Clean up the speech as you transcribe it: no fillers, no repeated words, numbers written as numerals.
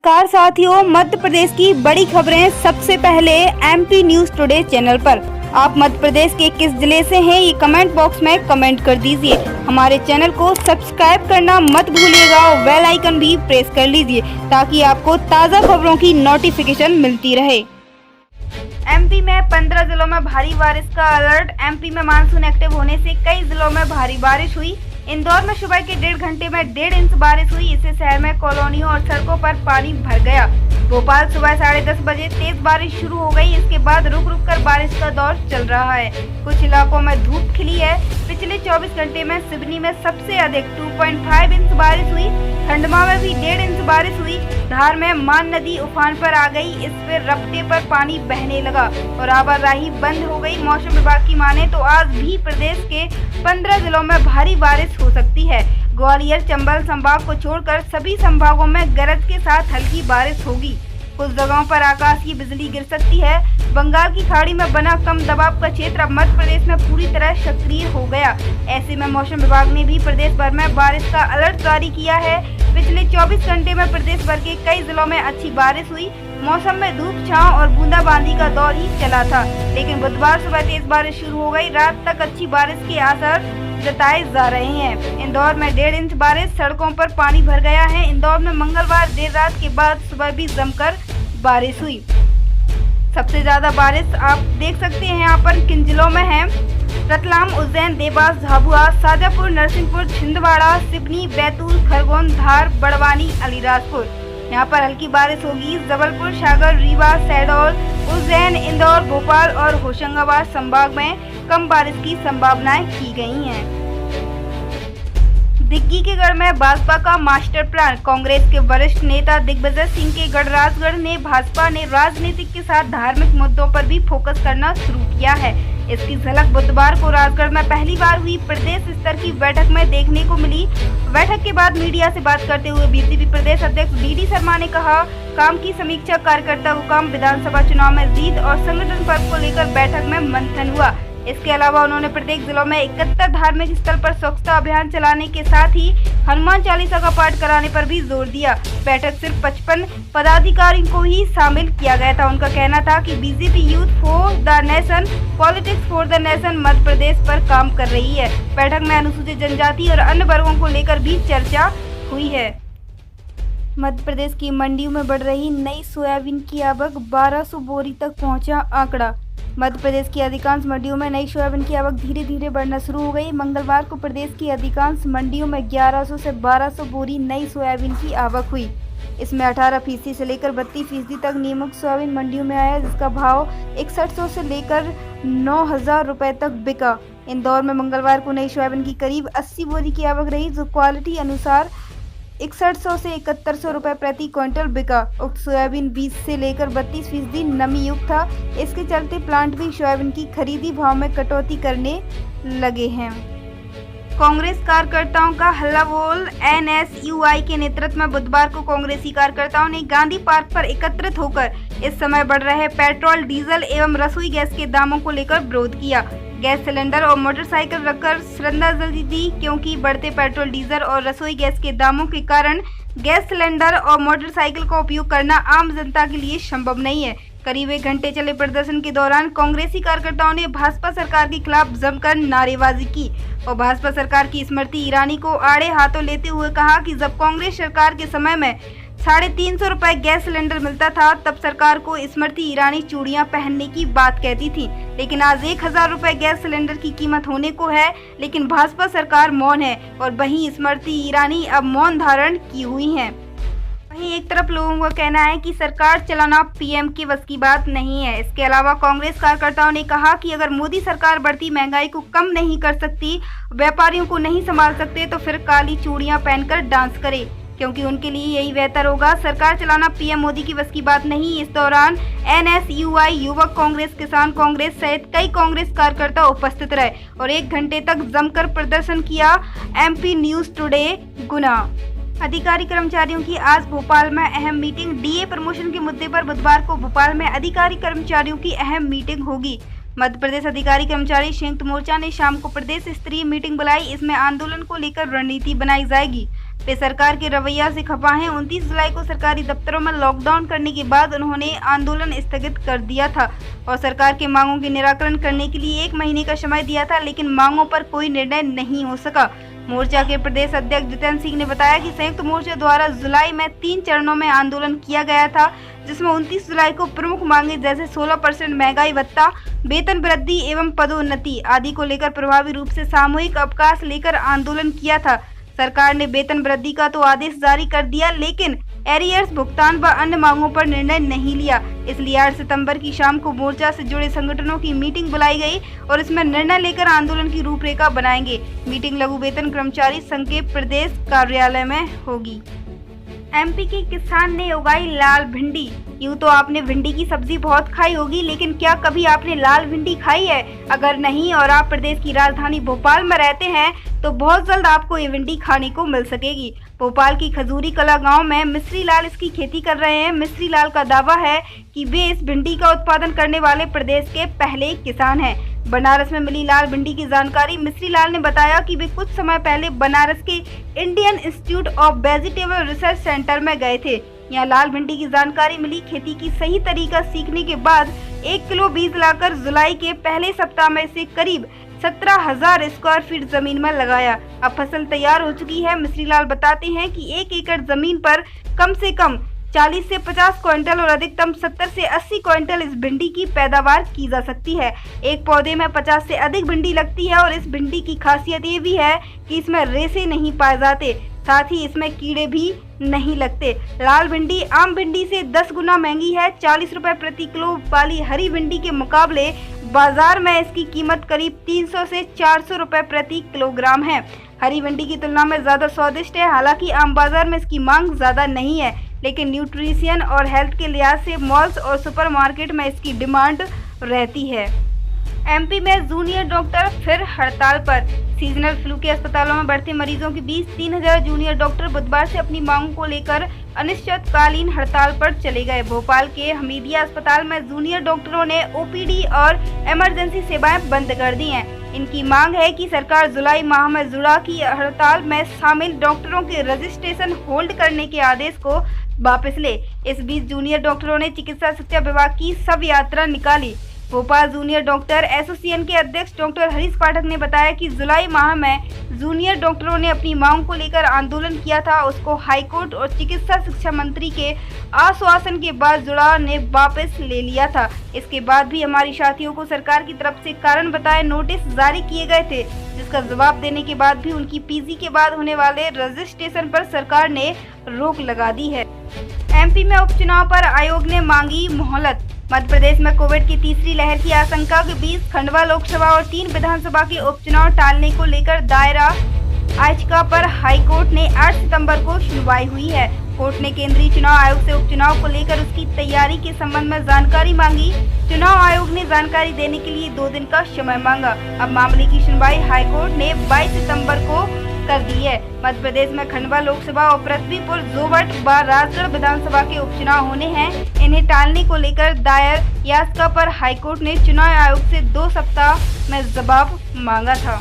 नमस्कार साथियों, मध्य प्रदेश की बड़ी खबरें सबसे पहले एमपी न्यूज टुडे चैनल पर। आप मध्य प्रदेश के किस जिले से हैं ये कमेंट बॉक्स में कमेंट कर दीजिए। हमारे चैनल को सब्सक्राइब करना मत भूलिएगा और बेल आइकन भी प्रेस कर लीजिए ताकि आपको ताज़ा खबरों की नोटिफिकेशन मिलती रहे। एमपी में 15 जिलों में भारी बारिश का अलर्ट। एमपी में मानसून एक्टिव होने से कई जिलों में भारी बारिश हुई। इंदौर में सुबह के 1.5 घंटे में 1.5 इंच बारिश हुई। इससे शहर में कॉलोनियों और सड़कों पर पानी भर गया। भोपाल सुबह 10:30 बजे तेज बारिश शुरू हो गई। इसके बाद रुक रुक कर बारिश का दौर चल रहा है। कुछ इलाकों में धूप खिली है। पिछले 24 घंटे में सिवनी में सबसे अधिक 2.5 इंच बारिश हुई। खंडवा में भी 1.5 इंच बारिश हुई। धार में मान नदी उफान पर आ गई। इस पर रपटे पर पानी बहने लगा और आवाजाही बंद हो गई। मौसम विभाग की माने तो आज भी प्रदेश के 15 जिलों में भारी बारिश हो सकती है। ग्वालियर चंबल संभाग को छोड़कर सभी संभागों में गरज के साथ हल्की बारिश होगी। कुछ जगहों पर आकाशीय बिजली गिर सकती है। बंगाल की खाड़ी में बना कम दबाव का क्षेत्र अब मध्य प्रदेश में पूरी तरह सक्रिय हो गया। ऐसे में मौसम विभाग ने भी प्रदेश भर में बारिश का अलर्ट जारी किया है। पिछले 24 घंटे में प्रदेश भर के कई जिलों में अच्छी बारिश हुई। मौसम में धूप छांव और बूंदाबांदी का दौर ही चला था, लेकिन बुधवार सुबह तेज बारिश शुरू हो गई। रात तक अच्छी बारिश के आसार जताए जा रहे हैं। इंदौर में 1.5 इंच बारिश, सड़कों पर पानी भर गया है। इंदौर में मंगलवार देर रात के बाद सुबह भी जमकर बारिश हुई। सबसे ज्यादा बारिश आप देख सकते हैं यहाँ पर किन जिलों में है। रतलाम, उज्जैन, देवास, झाबुआ, शाजापुर, नरसिंहपुर, छिंदवाड़ा, सिवनी, बैतूल, खरगोन, धार, बड़वानी, अलीराजपुर। यहाँ पर हल्की बारिश होगी। जबलपुर, सागर, रीवा, शहडोल, उज्जैन, इंदौर, भोपाल और होशंगाबाद संभाग में कम बारिश की संभावनाएं की गई हैं। दिग्गी के गढ़ में भाजपा का मास्टर प्लान। कांग्रेस के वरिष्ठ नेता दिग्विजय सिंह के गढ़ राजगढ़ ने भाजपा ने राजनीतिक के साथ धार्मिक मुद्दों पर भी फोकस करना शुरू किया है। इसकी झलक बुधवार को राजगढ़ में पहली बार हुई प्रदेश स्तर की बैठक में देखने को मिली। बैठक के बाद मीडिया से बात करते हुए बीजेपी प्रदेश अध्यक्ष डी शर्मा ने कहा, काम की समीक्षा, कार्यकर्ता को काम, विधानसभा चुनाव में जीत और संगठन पर्व को लेकर बैठक में मंथन हुआ। इसके अलावा उन्होंने प्रत्येक जिलों में 71 धार्मिक स्थल पर स्वच्छता अभियान चलाने के साथ ही हनुमान चालीसा का पाठ कराने पर भी जोर दिया। बैठक सिर्फ 55 पदाधिकारियों को ही शामिल किया गया था। उनका कहना था कि BJP youth for the nation, politics for the nation Madhya Pradesh पर काम कर रही है। बैठक में अनुसूचित जनजाति और अन्य वर्गों को लेकर भी चर्चा हुई है। मध्य प्रदेश की मंडियों में बढ़ रही नई सोयाबीन की आवक 1200 बोरी तक पहुंचा आंकड़ा। मध्य प्रदेश की अधिकांश मंडियोों में नई सोयाबीन की आवक धीरे धीरे बढ़ना शुरू हो गई। मंगलवार को प्रदेश की अधिकांश मंडियों में 1100 से 1200 बोरी नई सोयाबीन की आवक हुई। इसमें 18% से लेकर 32% तक नियमित सोयाबीन मंडियों में आया, जिसका भाव 6100 से लेकर 9000 रुपए तक बिका। इंदौर में मंगलवार को नई सोयाबीन की करीब 80 बोरी की आवक रही, जो क्वालिटी अनुसार 6100 से 7100 रुपए प्रति क्विंटल बिका। उक्त सोयाबीन 20 से लेकर 32% नमी युक्त था। इसके चलते प्लांट भी सोयाबीन की खरीदी भाव में कटौती करने लगे हैं। कांग्रेस कार्यकर्ताओं का हल्ला बोल। एनएसयूआई के नेतृत्व में बुधवार को कांग्रेसी कार्यकर्ताओं ने गांधी पार्क पर एकत्रित होकर इस समय बढ़ रहे पेट्रोल, डीजल एवं रसोई गैस के दामों को लेकर विरोध किया। गैस सिलेंडर और मोटरसाइकिल रखकर श्रद्धांजलि दी, क्योंकि बढ़ते पेट्रोल, डीजल और रसोई गैस के दामों के कारण गैस सिलेंडर और मोटरसाइकिल का उपयोग करना आम जनता के लिए संभव नहीं है। करीब 1 घंटे चले प्रदर्शन के दौरान कांग्रेसी कार्यकर्ताओं ने भाजपा सरकार के खिलाफ जमकर नारेबाजी की और भाजपा सरकार की स्मृति ईरानी को आड़े हाथों लेते हुए कहा कि जब कांग्रेस सरकार के समय में 350 रुपए गैस सिलेंडर मिलता था, तब सरकार को स्मृति ईरानी चूड़ियां पहनने की बात कहती थी, लेकिन आज 1000 रुपए गैस सिलेंडर की कीमत होने को है, लेकिन भाजपा सरकार मौन है और वहीं स्मृति ईरानी अब मौन धारण की हुई हैं। वहीं एक तरफ लोगों का कहना है कि सरकार चलाना पीएम की बस की बात नहीं है। इसके अलावा कांग्रेस कार्यकर्ताओं ने कहा कि अगर मोदी सरकार बढ़ती महंगाई को कम नहीं कर सकती, व्यापारियों को नहीं संभाल सकते, तो फिर काली चूड़ियां पहनकर डांस करे, क्योंकि उनके लिए यही बेहतर होगा। सरकार चलाना पीएम मोदी की बस की बात नहीं। इस दौरान एनएसयूआई, युवक कांग्रेस, किसान कांग्रेस सहित कई कांग्रेस कार्यकर्ता उपस्थित रहे और 1 घंटे तक जमकर प्रदर्शन किया। एमपी न्यूज टुडे गुना। अधिकारी कर्मचारियों की आज भोपाल में अहम मीटिंग। डीए प्रमोशन के मुद्दे पर बुधवार को भोपाल में अधिकारी कर्मचारियों की अहम मीटिंग होगी। मध्य प्रदेश अधिकारी कर्मचारी संयुक्त मोर्चा ने शाम को प्रदेश स्तरीय मीटिंग बुलाई। इसमें आंदोलन को लेकर रणनीति बनाई जाएगी। वे सरकार के रवैया से खफा हैं। 29 जुलाई को सरकारी दफ्तरों में लॉकडाउन करने के बाद उन्होंने आंदोलन स्थगित कर दिया था और सरकार के मांगों के निराकरण करने के लिए 1 महीने का समय दिया था, लेकिन मांगों पर कोई निर्णय नहीं हो सका। मोर्चा के प्रदेश अध्यक्ष जितेंद्र सिंह ने बताया कि संयुक्त मोर्चा द्वारा जुलाई में 3 चरणों में आंदोलन किया गया था, जिसमें 29 जुलाई को प्रमुख मांगे जैसे 16% महंगाई भत्ता, वेतन वृद्धि एवं पदोन्नति आदि को लेकर प्रभावी रूप से सामूहिक अवकाश लेकर आंदोलन किया था। सरकार ने वेतन वृद्धि का तो आदेश जारी कर दिया, लेकिन एरियर्स भुगतान व अन्य मांगों पर निर्णय नहीं लिया। इसलिए 8 सितंबर की शाम को मोर्चा से जुड़े संगठनों की मीटिंग बुलाई गई और इसमें निर्णय लेकर आंदोलन की रूपरेखा बनाएंगे। मीटिंग लघु वेतन कर्मचारी संघ के प्रदेश कार्यालय में होगी। एमपी के किसान ने उगाई लाल भिंडी। यूँ तो आपने भिंडी की सब्जी बहुत खाई होगी, लेकिन क्या कभी आपने लाल भिंडी खाई है? अगर नहीं और आप प्रदेश की राजधानी भोपाल में रहते हैं तो बहुत जल्द आपको ये भिंडी खाने को मिल सकेगी। भोपाल की खजूरी कला गांव में मिस्री लाल इसकी खेती कर रहे हैं। मिस्री लाल का दावा है कि वे इस भिंडी का उत्पादन करने वाले प्रदेश के पहले किसान हैं। बनारस में मिली लाल भिंडी की जानकारी मिस्री लाल ने बताया कि वे कुछ समय पहले बनारस के Indian institute of vegetable research centre में गए थे। यहाँ लाल भिंडी की जानकारी मिली। खेती की सही तरीका सीखने के बाद 1 किलो बीज लाकर जुलाई के पहले सप्ताह में इसे करीब 17,000 स्क्वायर फीट जमीन में लगाया। अब फसल तैयार हो चुकी है। मिस्री लाल बताते हैं कि 1 एकड़ जमीन पर कम से कम 40 से 50 क्विंटल और अधिकतम 70 से 80 क्विंटल इस भिंडी की पैदावार की जा सकती है। एक पौधे में 50 से अधिक भिंडी लगती है और इस भिंडी की खासियत ये भी है कि इसमें रेशे नहीं पाए जाते, साथ ही इसमें कीड़े भी नहीं लगते। लाल भिंडी आम भिंडी से 10 गुना महंगी है। 40 रुपए प्रति किलो वाली हरी भिंडी के मुकाबले बाजार में इसकी कीमत करीब 300 से 400 रुपए प्रति किलोग्राम है। हरी भिंडी की तुलना में ज्यादा स्वादिष्ट है। हालांकि आम बाजार में इसकी मांग ज्यादा नहीं है, लेकिन न्यूट्रिशन और हेल्थ के लिहाज से मॉल्स और सुपरमार्केट में इसकी डिमांड रहती है। एमपी में जूनियर डॉक्टर फिर हड़ताल पर। सीजनल फ्लू के अस्पतालों में बढ़ते मरीजों के बीच 3000 जूनियर डॉक्टर बुधवार से अपनी मांगों को लेकर अनिश्चितकालीन हड़ताल पर चले गए। भोपाल के हमीदिया अस्पताल में जूनियर डॉक्टरों ने ओपीडी और इमरजेंसी सेवाएं बंद कर दी हैं। इनकी मांग है कि सरकार जुलाई माह में जुड़ा की हड़ताल में शामिल डॉक्टरों के रजिस्ट्रेशन होल्ड करने के आदेश को वापस ले। इस बीच जूनियर डॉक्टरों ने चिकित्सा शिक्षा विभाग की शव यात्रा निकाली। भोपाल जूनियर डॉक्टर एसोसिएशन के अध्यक्ष डॉक्टर हरीश पाठक ने बताया कि जुलाई माह में जूनियर डॉक्टरों ने अपनी मांग को लेकर आंदोलन किया था। उसको हाईकोर्ट और चिकित्सा शिक्षा मंत्री के आश्वासन के बाद जुड़ा ने वापस ले लिया था। इसके बाद भी हमारी साथियों को सरकार की तरफ से कारण बताए नोटिस जारी किए गए थे, जिसका जवाब देने के बाद भी उनकी पीजी के बाद होने वाले रजिस्ट्रेशन पर सरकार ने रोक लगा दी है। एमपी में उपचुनाव पर आयोग ने मांगी मोहलत। मध्य प्रदेश में कोविड की तीसरी लहर की आशंका के बीच खंडवा लोकसभा और 3 विधानसभा के उपचुनाव टालने को लेकर दायरा याचिका पर हाईकोर्ट ने 8 सितंबर को सुनवाई हुई है। कोर्ट ने केंद्रीय चुनाव आयोग से उपचुनाव को लेकर उसकी तैयारी के संबंध में जानकारी मांगी। चुनाव आयोग ने जानकारी देने के लिए 2 दिन का समय मांगा। अब मामले की सुनवाई हाईकोर्ट ने 22 सितंबर को कर दी है। मध्य प्रदेश में खंडवा लोकसभा और पृथ्वीपुर, जोवट व राजगढ़ विधानसभा के उपचुनाव होने हैं। इन्हें टालने को लेकर दायर याचिका पर हाईकोर्ट ने चुनाव आयोग से 2 सप्ताह में जवाब मांगा था।